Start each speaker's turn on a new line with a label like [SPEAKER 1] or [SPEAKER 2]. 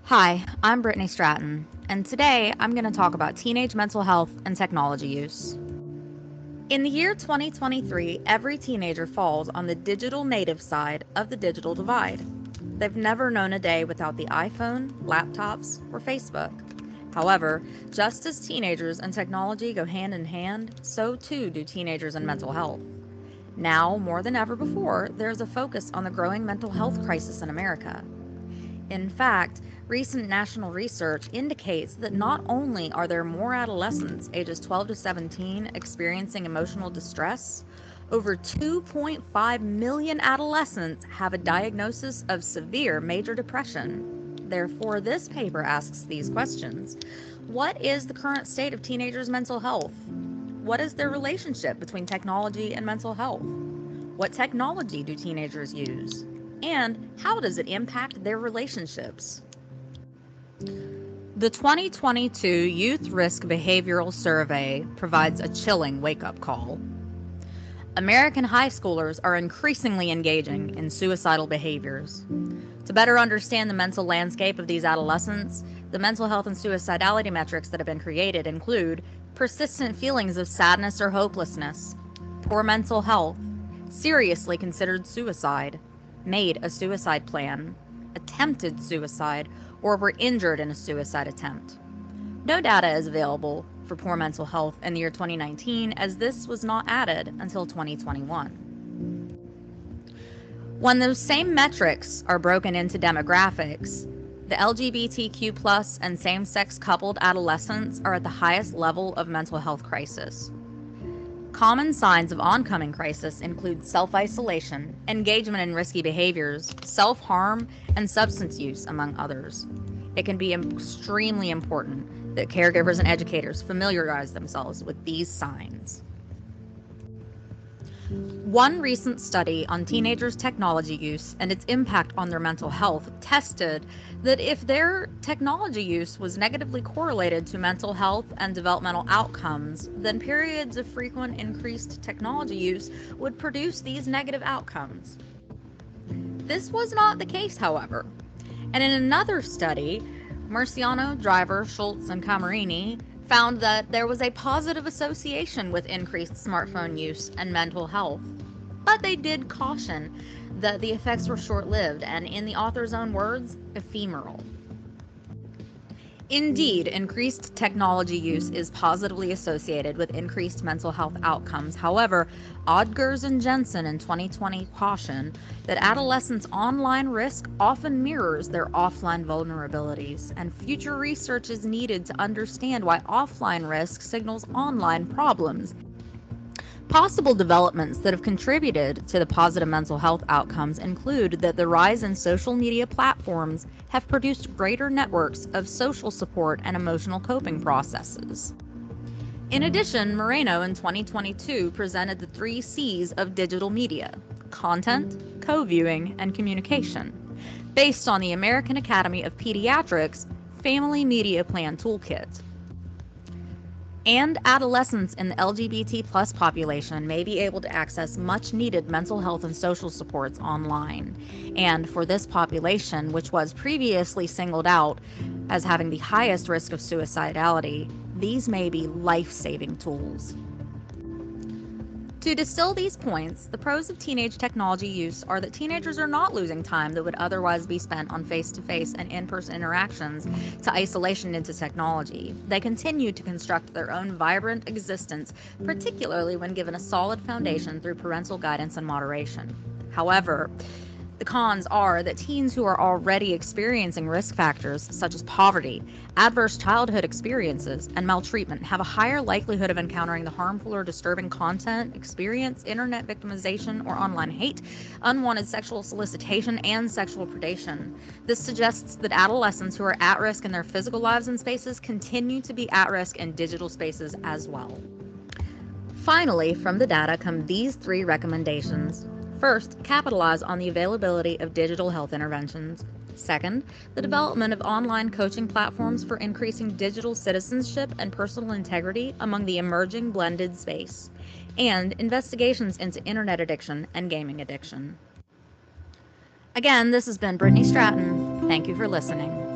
[SPEAKER 1] Hi, I'm Brittany Stratton, and today I'm going to talk about teenage mental health and technology use. In the year 2023, every teenager falls on the digital native side of the digital divide. They've never known a day without the iPhone, laptops, or Facebook. However, just as teenagers and technology go hand in hand, so too do teenagers and mental health. Now, more than ever before, there's a focus on the growing mental health crisis in America. In fact, recent national research indicates that not only are there more adolescents ages 12 to 17 experiencing emotional distress, over 2.5 million adolescents have a diagnosis of severe major depression. Therefore, this paper asks these questions. What is the current state of teenagers' mental health? What is their relationship between technology and mental health? What technology do teenagers use? And how does it impact their relationships? The 2022 Youth Risk Behavioral Survey provides a chilling wake-up call. American high schoolers are increasingly engaging in suicidal behaviors. To better understand the mental landscape of these adolescents, the mental health and suicidality metrics that have been created include persistent feelings of sadness or hopelessness, poor mental health, seriously considered suicide, made a suicide plan, attempted suicide, or were injured in a suicide attempt. No data is available for poor mental health in the year 2019, as this was not added until 2021. When those same metrics are broken into demographics, the LGBTQ+ and same-sex coupled adolescents are at the highest level of mental health crisis. Common signs of oncoming crisis include self-isolation, engagement in risky behaviors, self-harm, and substance use, among others. It can be extremely important that caregivers and educators familiarize themselves with these signs. One recent study on teenagers' technology use and its impact on their mental health tested that if their technology use was negatively correlated to mental health and developmental outcomes, then periods of frequent increased technology use would produce these negative outcomes. This was not the case, however. And in another study, Marciano, Driver, Schultz, and Camerini found that there was a positive association with increased smartphone use and mental health. But they did caution that the effects were short-lived and, in the author's own words, ephemeral. Indeed, increased technology use is positively associated with increased mental health outcomes. However, Odgers and Jensen in 2020 caution that adolescents' online risk often mirrors their offline vulnerabilities, and future research is needed to understand why offline risk signals online problems. Possible developments that have contributed to the positive mental health outcomes include that the rise in social media platforms have produced greater networks of social support and emotional coping processes. In addition, Moreno in 2022 presented the 3 C's of digital media: content, co-viewing, and communication, based on the American Academy of Pediatrics Family Media Plan Toolkit. And adolescents in the LGBT+ population may be able to access much needed mental health and social supports online. And for this population, which was previously singled out as having the highest risk of suicidality, these may be life-saving tools. To distill these points, the pros of teenage technology use are that teenagers are not losing time that would otherwise be spent on face-to-face and in-person interactions to isolation into technology. They continue to construct their own vibrant existence, particularly when given a solid foundation through parental guidance and moderation. However, the cons are that teens who are already experiencing risk factors such as poverty, adverse childhood experiences, and maltreatment have a higher likelihood of encountering the harmful or disturbing content, experience internet victimization or online hate, unwanted sexual solicitation, and sexual predation. This suggests that adolescents who are at risk in their physical lives and spaces continue to be at risk in digital spaces as well. Finally, from the data come these 3 recommendations. First, capitalize on the availability of digital health interventions. Second, the development of online coaching platforms for increasing digital citizenship and personal integrity among the emerging blended space. And investigations into internet addiction and gaming addiction. Again, this has been Brittany Stratton. Thank you for listening.